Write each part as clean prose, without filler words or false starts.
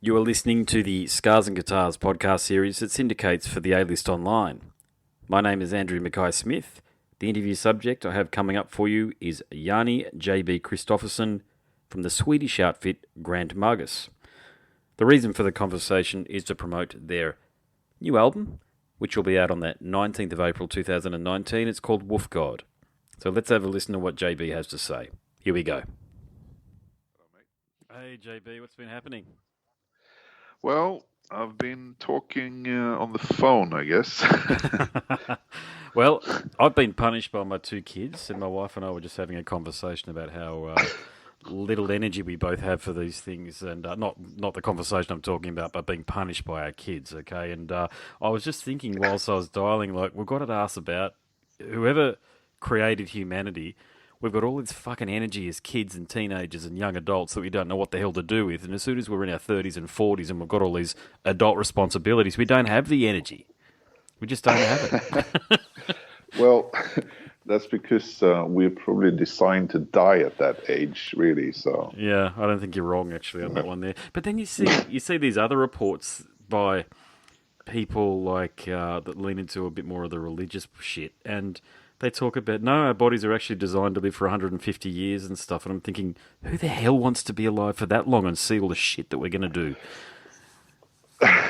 You are listening to the Scars and Guitars podcast series that syndicates for the A-List Online. My name is Andrew Mackay-Smith. The interview subject I have coming up for you is Janne JB Christoffersson from the Swedish outfit Grand Magus. The reason for the conversation is to promote their new album, which will be out on that 19th of April 2019. It's called Wolf God. So let's have a listen to what JB has to say. Here we go. Hey JB, what's been happening? Well, I've been talking on the phone, I guess. Well, I've been punished by my two kids, and my wife and I were just having a conversation about how little energy we both have for these things, and not the conversation I'm talking about, but being punished by our kids, okay? And I was just thinking whilst I was dialing, like, we've got to ask about whoever created humanity. We've got all this fucking energy as kids and teenagers and young adults that we don't know what the hell to do with. And as soon as we're in our 30s and 40s and we've got all these adult responsibilities, we don't have the energy. We just don't have it. Well, that's because we're probably designed to die at that age, really. So Yeah, I don't think you're wrong, actually, on that one there. But then you see these other reports by people like that lean into a bit more of the religious shit, and they talk about, no, our bodies are actually designed to live for 150 years and stuff. And I'm thinking, who the hell wants to be alive for that long and see all the shit that we're going to do?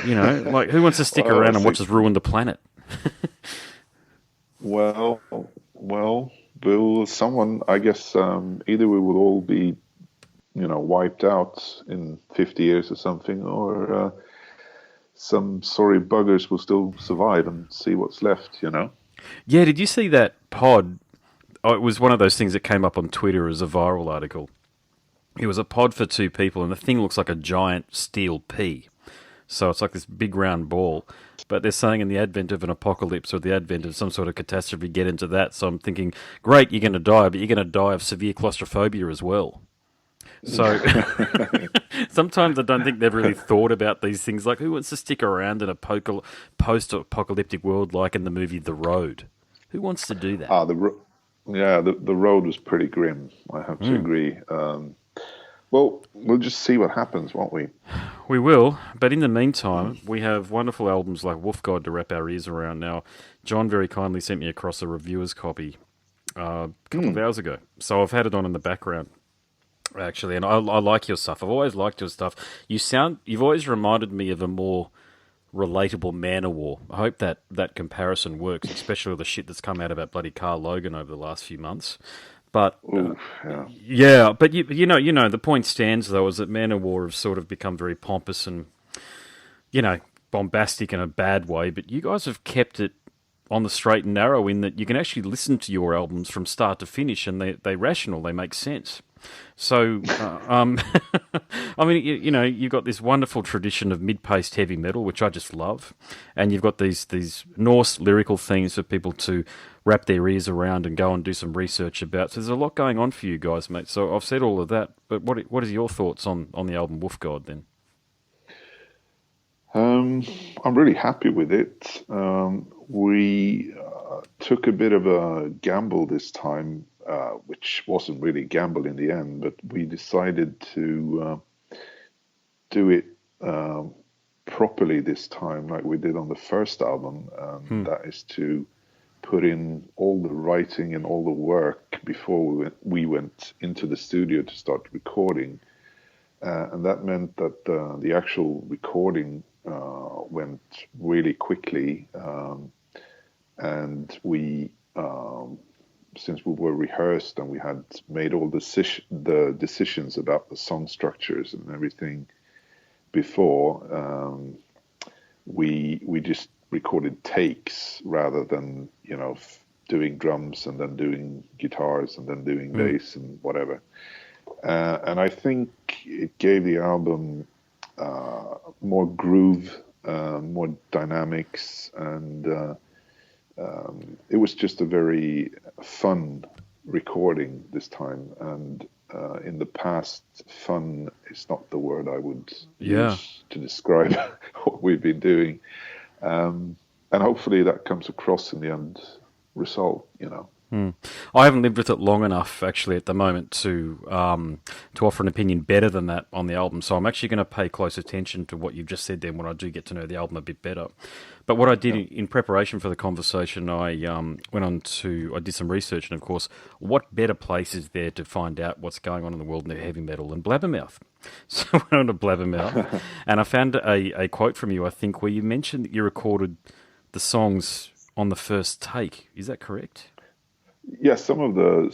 You know, like, who wants to stick around and watch us ruin the planet? well, will someone? I guess either we will all be, wiped out in 50 years or something, or some sorry buggers will still survive and see what's left. Yeah, did you see that pod? Oh, it was one of those things that came up on Twitter as a viral article. It was a pod for two people, and the thing looks like a giant steel pea. So it's like this big round ball. But they're saying in the advent of an apocalypse or the advent of some sort of catastrophe, get into that. So I'm thinking, great, you're going to die, but you're going to die of severe claustrophobia as well. So sometimes I don't think they've really thought about these things. Like, who wants to stick around in a post-apocalyptic world like in the movie The Road? Who wants to do that? The road was pretty grim. I have to agree. Well, we'll just see what happens, won't we? We will, but in the meantime, we have wonderful albums like Wolf God to wrap our ears around. Now, John very kindly sent me across a reviewer's copy a couple of hours ago, so I've had it on in the background. Actually, and I like your stuff. I've always liked your stuff. You've always reminded me of a more relatable Manowar. I hope that comparison works, especially with the shit that's come out about bloody Carl Logan over the last few months. But but you know, the point stands though is that Manowar have sort of become very pompous and bombastic in a bad way. But you guys have kept it on the straight and narrow in that you can actually listen to your albums from start to finish, and they're rational. They make sense. So, I mean, you've got this wonderful tradition of mid-paced heavy metal, which I just love, and you've got these Norse lyrical themes for people to wrap their ears around and go and do some research about. So there's a lot going on for you guys, mate. So I've said all of that, but what is your thoughts on the album Wolf God then? I'm really happy with it. We took a bit of a gamble this time, which wasn't really a gamble in the end, but we decided to do it properly this time, like we did on the first album. That is to put in all the writing and all the work before we went into the studio to start recording. And that meant that the actual recording went really quickly, and we, since we were rehearsed and we had made all the decisions about the song structures and everything before, we just recorded takes rather than doing drums and then doing guitars and then doing bass and whatever. And I think it gave the album more groove, more dynamics, and it was just a very fun recording this time. And in the past, fun is not the word I would use to describe what we've been doing. And hopefully that comes across in the end result. I haven't lived with it long enough, actually, at the moment to offer an opinion better than that on the album. So I'm actually going to pay close attention to what you've just said then when I do get to know the album a bit better. But what I did Yeah. in preparation for the conversation, I I did some research, and of course, what better place is there to find out what's going on in the world of heavy metal than Blabbermouth? So I went on to Blabbermouth, and I found a quote from you, I think, where you mentioned that you recorded the songs on the first take. Is that correct? Yes, some of the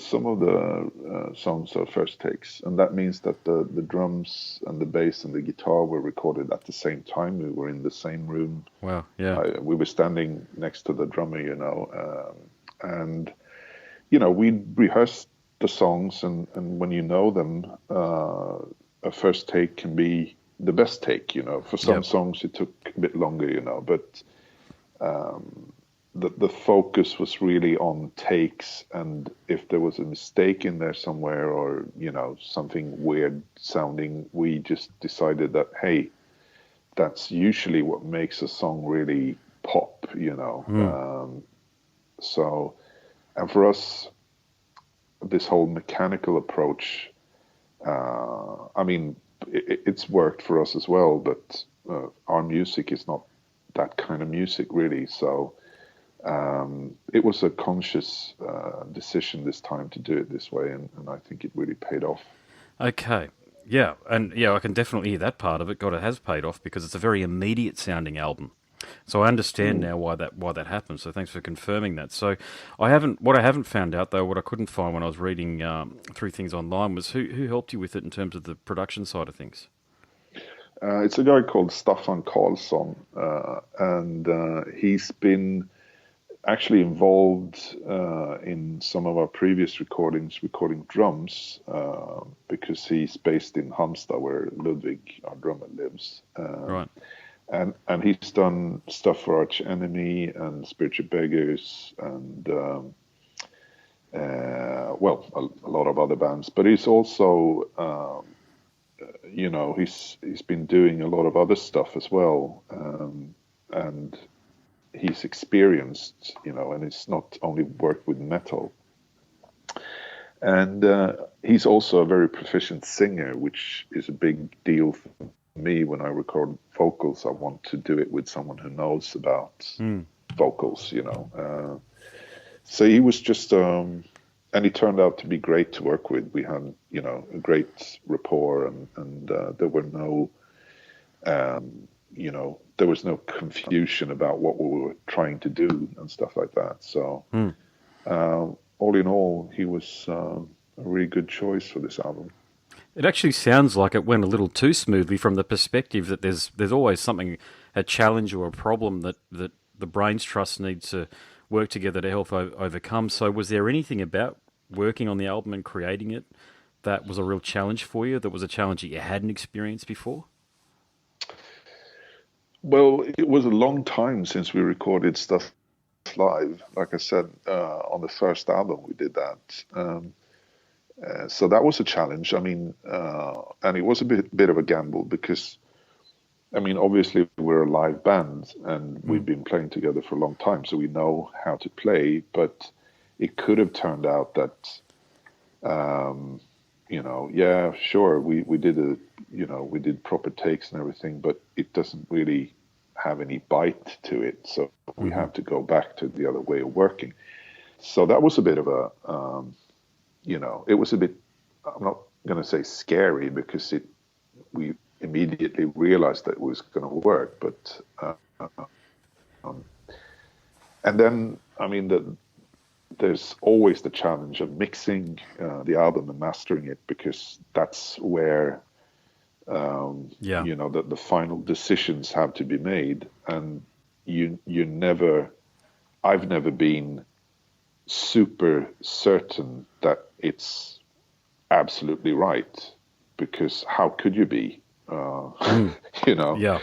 songs are first takes, and that means that the drums and the bass and the guitar were recorded at the same time. We were in the same room. Wow, yeah. We were standing next to the drummer, and we rehearsed the songs, and when you know them, a first take can be the best take. For some Yep. songs it took a bit longer, but the focus was really on takes, and if there was a mistake in there somewhere, or something weird sounding, we just decided that, hey, that's usually what makes a song really pop. So, and for us, this whole mechanical approach, I mean, it's worked for us as well, but our music is not that kind of music really. So it was a conscious decision this time to do it this way, and I think it really paid off. Okay. Yeah, and yeah, I can definitely hear that part of it. God, it has paid off because it's a very immediate sounding album. So I understand now why that happened. So thanks for confirming that. So what I haven't found out though, what I couldn't find when I was reading through things online was who helped you with it in terms of the production side of things. It's a guy called Staffan Karlsson, and he's been actually involved in some of our previous recordings, recording drums, because he's based in Halmstad, where Ludwig, our drummer, lives. Right. And he's done stuff for Arch Enemy and Spiritual Beggars and a lot of other bands. But he's also he's been doing a lot of other stuff as well, and he's experienced, and it's not only worked with metal. And he's also a very proficient singer, which is a big deal for me. When I record vocals, I want to do it with someone who knows about vocals, So he was just, and he turned out to be great to work with. We had, a great rapport, and there were no, there was no confusion about what we were trying to do and stuff like that. So, all in all, he was a really good choice for this album. It actually sounds like it went a little too smoothly from the perspective that there's always something, a challenge or a problem that the brain's trust needs to work together to help overcome. So was there anything about working on the album and creating it that was a real challenge for you, that was a challenge that you hadn't experienced before? Well, it was a long time since we recorded stuff live. Like I said, on the first album we did that. So that was a challenge. I mean, and it was a bit of a gamble because, I mean, obviously we're a live band and we've been playing together for a long time, so we know how to play. But it could have turned out that, yeah, sure, we did we did proper takes and everything, but it doesn't really have any bite to it. So we have to go back to the other way of working. So that was a bit of a, it was a bit, I'm not going to say scary because we immediately realized that it was going to work. But, and then, I mean, there's always the challenge of mixing the album and mastering it, because that's where, the final decisions have to be made. And I've never been super certain that it's absolutely right, because how could you be? Yeah.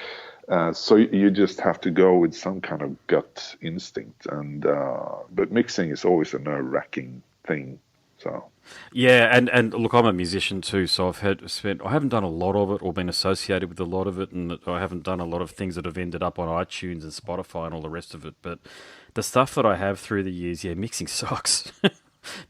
So you just have to go with some kind of gut instinct, and but mixing is always a nerve-wracking thing. So Yeah, and look, I'm a musician too, so I haven't done a lot of it or been associated with a lot of it, and I haven't done a lot of things that have ended up on iTunes and Spotify and all the rest of it. But the stuff that I have through the years, yeah, mixing sucks.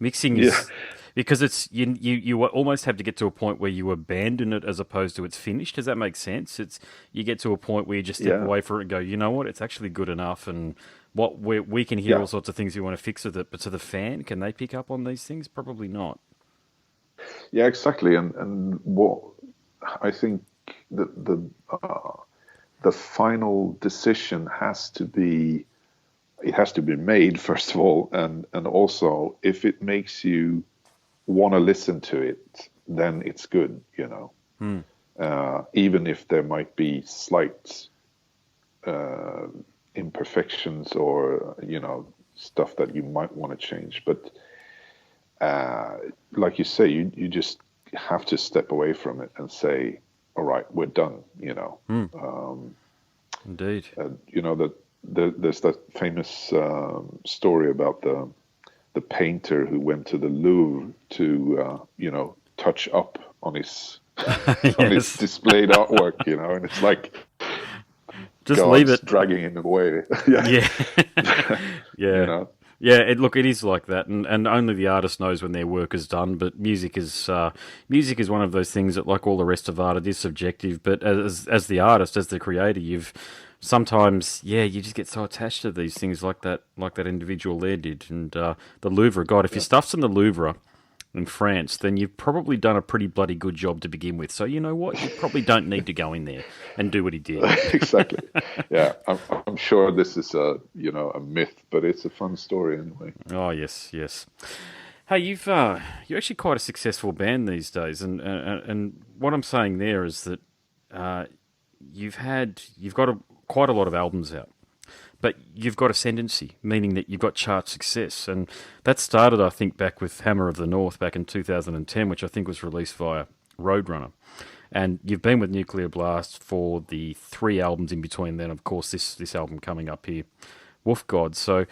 Mixing Yeah, is because it's you almost have to get to a point where you abandon it as opposed to it's finished. Does that make sense? It's you get to a point where you just step yeah, away from it and go, you know what, it's actually good enough, and we can hear yeah, all sorts of things we want to fix with it, but to the fan, can they pick up on these things? Probably not. yeah, exactly. And what I think uh, the final decision has to be, it has to be made first of all, and also if it makes you want to listen to it, then it's good, you know. Hmm. Even if there might be slight uh, imperfections or stuff that you might want to change, but uh, like you say, you just have to step away from it and say, all right, we're done, you know. Hmm. Indeed. That there's that famous story about the painter who went to the Louvre to touch up on his on his Yes. displayed artwork, and it's like Just leave God's it. dragging him away. Yeah, Yeah. you Yeah. know. Yeah, look, it is like that, and only the artist knows when their work is done. But music is one of those things that, like all the rest of art, it is subjective. But as the artist, as the creator, you've sometimes, yeah, you just get so attached to these things, like that individual there did. And the Louvre, God, if your stuff's in the Louvre in France, then you've probably done a pretty bloody good job to begin with. So you know what, you probably don't need to go in there and do what he did. Exactly. Yeah, I'm sure this is a myth, but it's a fun story anyway. Oh yes, yes. Hey, you're actually quite a successful band these days, and what I'm saying there is that uh, you've got quite a lot of albums out, but you've got ascendancy, meaning that you've got chart success, and that started, I think, back with Hammer of the North back in 2010, which I think was released via Roadrunner, and you've been with Nuclear Blast for the three albums in between. Then, of course, this album coming up here, Wolf God. So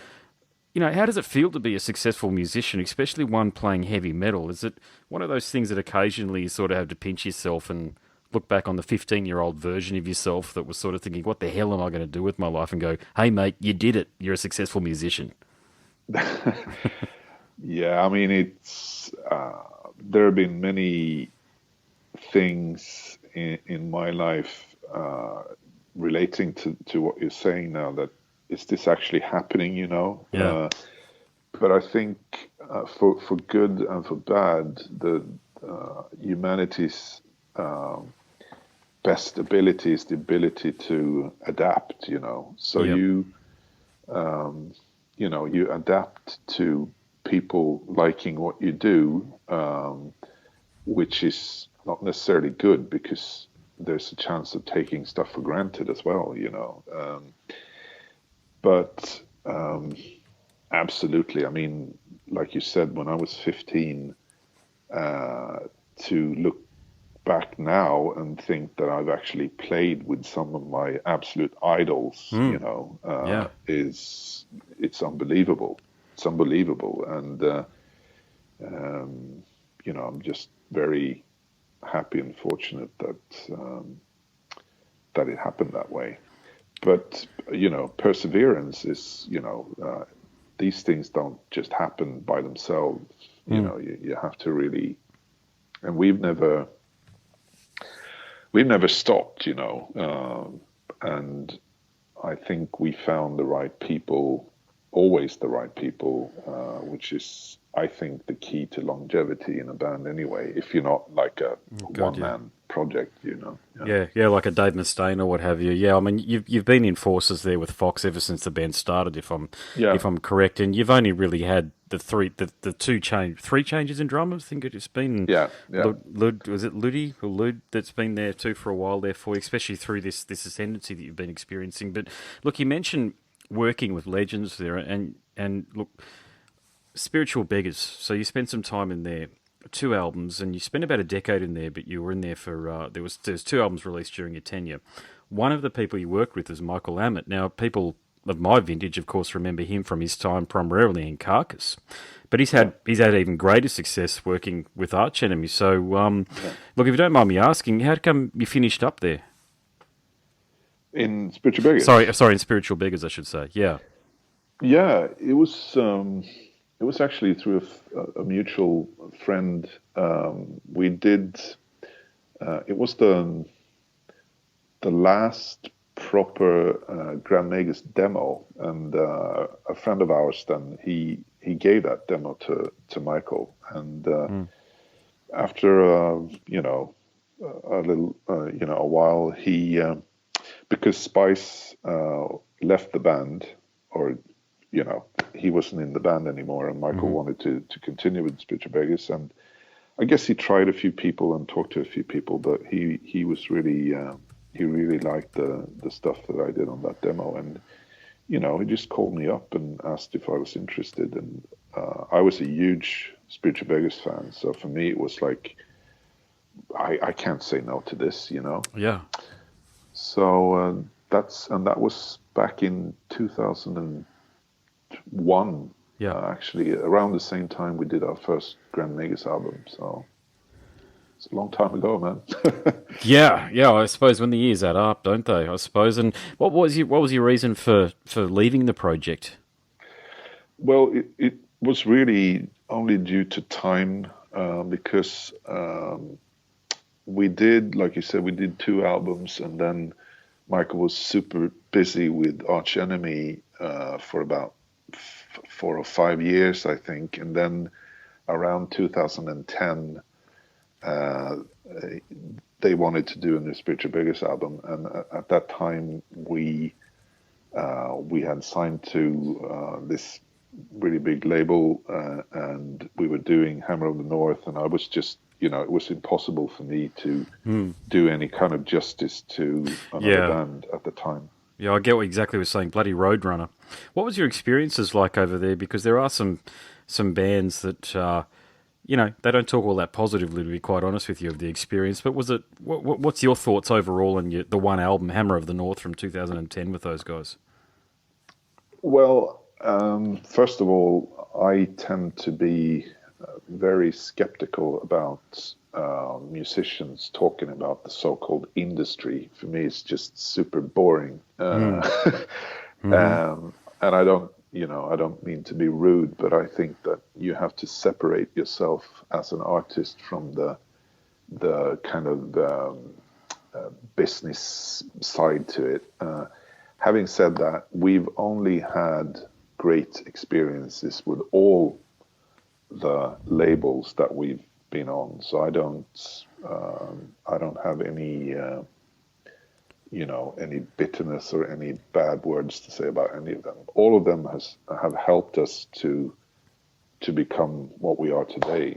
how does it feel to be a successful musician, especially one playing heavy metal? Is it one of those things that occasionally you sort of have to pinch yourself and look back on the 15-year-old version of yourself that was sort of thinking, what the hell am I going to do with my life? And go, hey, mate, you did it. You're a successful musician. Yeah, I mean, there have been many things in my life relating to what you're saying now, that is this actually happening, Yeah. but I think for good and for bad, the humanity's best ability is the ability to adapt, so Yep. you adapt to people liking what you do, which is not necessarily good, because there's a chance of taking stuff for granted as well, but absolutely, I mean, like you said, when I was 15, to look back now and think that I've actually played with some of my absolute idols, Hmm. Yeah. it's unbelievable. It's unbelievable, and I'm just very happy and fortunate that it happened that way. But perseverance is, these things don't just happen by themselves. Hmm. You have to really, and we've never stopped, and I think we found the right people, always the right people, which is, I think, the key to longevity in a band anyway, if you're not like a God, yeah. one-man project, Yeah, like a Dave Mustaine or what have you. Yeah, I mean, you've been in forces there with Fox ever since the band started, Yeah, if I'm correct, and you've only really had the three changes in drummers. I think it's been yeah, yeah. Was it Ludi or Lud that's been there too for a while there for you, especially through this ascendancy that you've been experiencing. But look, you mentioned working with legends there, and look, Spiritual Beggars. So you spent some time in there, two albums, and you spent about a decade in there. But you were in there for there's two albums released during your tenure. One of the people you worked with was Michael Amott. Now, people of my vintage, of course, remember him from his time primarily in Carcass, but he's had even greater success working with Arch Enemy. So, look, if you don't mind me asking, how come you finished up there? In Spiritual Beggars. Sorry, in Spiritual Beggars, I should say. Yeah. Yeah, it was. It was actually through a mutual friend. We did. It was the last proper Grand Magus demo, and a friend of ours then he gave that demo to Michael, and after a little a while he because Spice left the band, or he wasn't in the band anymore, and Michael wanted to continue with Spiritual Beggars, and I guess he tried a few people and talked to a few people, but he was really he really liked the stuff that I did on that demo, and he just called me up and asked if I was interested, and I was a huge Spiritual Beggars fan, so for me it was like I can't say no to this, Yeah. So that was back in 2001. Yeah. Actually, around the same time we did our first Grand Magus album. So it's a long time ago, man. Yeah, I suppose when the years add up, don't they? I suppose. And what was your reason for leaving the project? Well, it was really only due to time, because we did, like you said, we did 2 albums, and then Michael was super busy with Arch Enemy for about 4 or 5 years, I think, and then around 2010, they wanted to do a new Spiritual Beggars album, and at that time we had signed to this really big label, and we were doing Hammer of the North, and I was just, it was impossible for me to do any kind of justice to another band at the time. Yeah, I get what exactly was saying. Bloody Roadrunner. What was your experiences like over there? Because there are some bands that they don't talk all that positively, to be quite honest with you, of the experience. But was it? What's your thoughts overall on the one album, Hammer of the North, from 2010 with those guys? Well, first of all, I tend to be very skeptical about musicians talking about the so-called industry. For me, it's just super boring. And I don't mean to be rude, but I think that you have to separate yourself as an artist from the kind of business side to it. Having said that, we've only had great experiences with all the labels that we've been on, so I don't have any any bitterness or any bad words to say about any of them. All of them have helped us to become what we are today.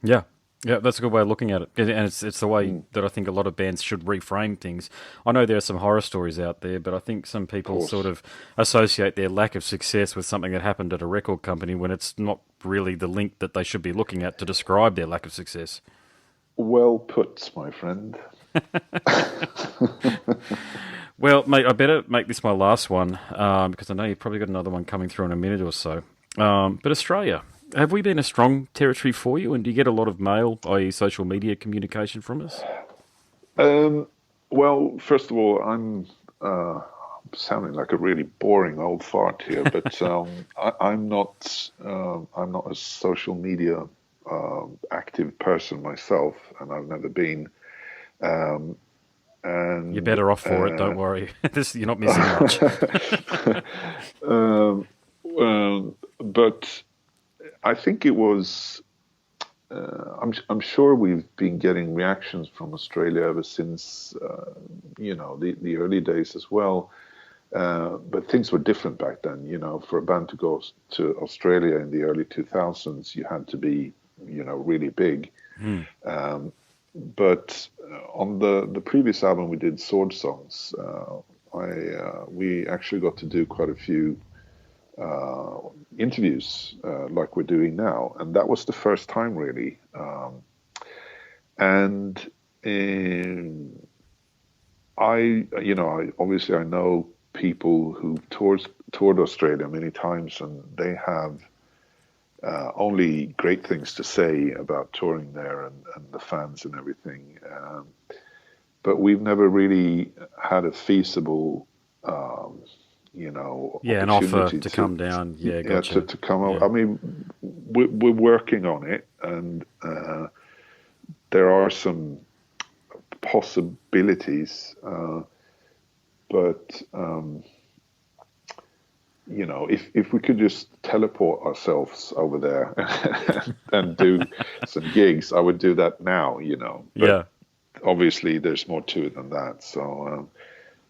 Yeah. Yeah, that's a good way of looking at it, and it's the way that I think a lot of bands should reframe things. I know there are some horror stories out there, but I think some people sort of associate their lack of success with something that happened at a record company when it's not really the link that they should be looking at to describe their lack of success. Well put, my friend. Well, mate, I better make this my last one, because I know you've probably got another one coming through in a minute or so. But Australia. Have we been a strong territory for you, and do you get a lot of mail, i.e. social media communication from us? Well, first of all, I'm sounding like a really boring old fart here, but I'm not a social media active person myself, and I've never been. And you're better off for it. Don't worry, you're not missing much. But I think it was. I'm sure we've been getting reactions from Australia ever since the early days as well. But things were different back then. For a band to go to Australia in the early 2000s, you had to be really big. But on the previous album we did, Sword Songs, we actually got to do quite a few interviews like we're doing now, and that was the first time really. I obviously I know people who've toured Australia many times, and they have only great things to say about touring there and the fans and everything. But we've never really had a feasible an offer opportunity to come down. Yeah, yeah, gotcha. to come Yeah. out. I mean, we're working on it, and there are some possibilities, but if we could just teleport ourselves over there and do some gigs, I would do that now. But Yeah. obviously, there's more to it than that. So,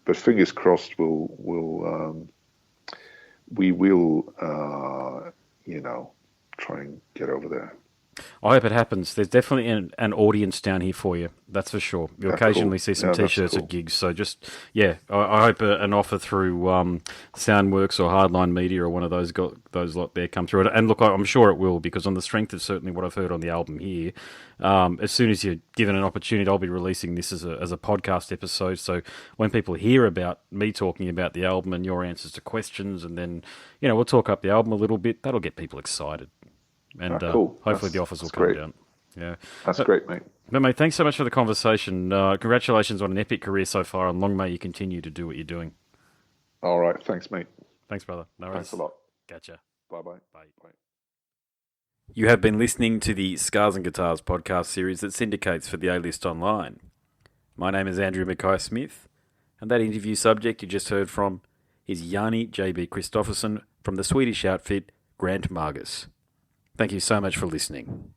but fingers crossed, we will, try and get over there. I hope it happens. There's definitely an audience down here for you. That's for sure. You'll occasionally Cool. see some Yeah, that's T-shirts cool. at gigs. So just, I hope an offer through Soundworks or Hardline Media or one of those lot there come through. And look, I'm sure it will, because on the strength of certainly what I've heard on the album here, as soon as you're given an opportunity, I'll be releasing this as a podcast episode. So when people hear about me talking about the album and your answers to questions, and then, we'll talk up the album a little bit, that'll get people excited. And Cool. hopefully the offers will come great. down. Yeah, That's great, mate. But mate, thanks so much for the conversation. Congratulations on an epic career so far, and long may you continue to do what you're doing. All right. Thanks, mate. Thanks, brother. No worries. Thanks a lot. Gotcha. Bye-bye. Bye. Bye. You have been listening to the Scars and Guitars podcast series that syndicates for the A-List Online. My name is Andrew Mackay-Smith, and that interview subject you just heard from is Janne JB Christoffersson from the Swedish outfit Grant Magus. Thank you so much for listening.